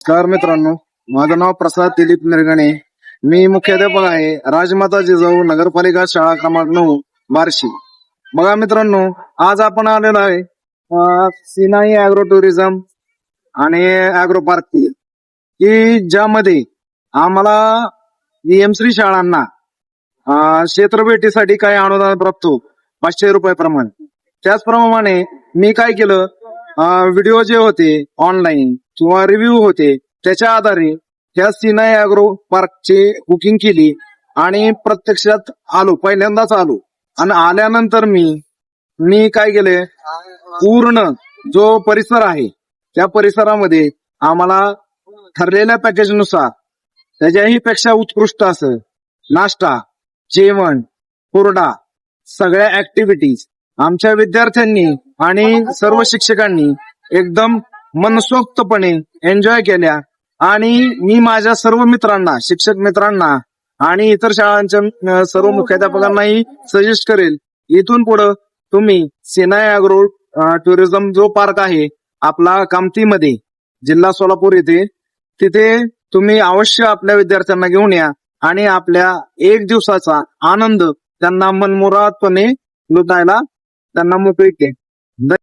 नमस्कार मित्रांनो, माझं नाव प्रसाद दिलीप निरगणे. मी मुख्याध्यापक आहे राजमाता जिजाऊ नगरपालिका शाळा क्रमांक 9 बार्शी. बघा मित्रांनो, आज आपण आलेलो आहे सिनाई अॅग्रो टुरिझम आणि अॅग्रो पार्क की ज्यामध्ये आम्हाला EMश्री शाळांना क्षेत्र भेटीसाठी काही अनुदान प्राप्त हो 500 रुपये प्रमाणे. त्याचप्रमाणे मी काय केलं, व्हिडिओ जे होते ऑनलाईन किंवा रिव्ह्यू होते त्याच्या आधारे ह्या सिनाई अॅग्रो पार्कची बुकिंग केली आणि प्रत्यक्षात आलो, पहिल्यांदाच आलो. आणि आल्यानंतर मी काय केले, पूर्ण जो परिसर आहे त्या परिसरामध्ये आम्हाला ठरलेल्या पॅकेजनुसार त्याच्याही पेक्षा उत्कृष्ट असं नाश्ता, जेवण, हुरडा, सगळ्या ऍक्टिव्हिटीज आमच्या विद्यार्थ्यांनी आणि सर्व शिक्षकांनी एकदम मनसोक्तपणे एन्जॉय केल्या. आणि मी माझ्या सर्व मित्रांना, शिक्षक मित्रांना आणि इतर शाळांच्या सर्व मुख्याध्यापकांनाही सजेस्ट करेल, इथून पुढे तुम्ही सिनाई अॅग्रो टुरिझम जो पार्क आहे आपला कामतीमध्ये, जिल्हा सोलापूर येथे, तिथे तुम्ही अवश्य आपल्या विद्यार्थ्यांना घेऊन या आणि आपल्या एक दिवसाचा आनंद त्यांना मनमुरादपणे लुटायला त्यांना मोकळीक आहे.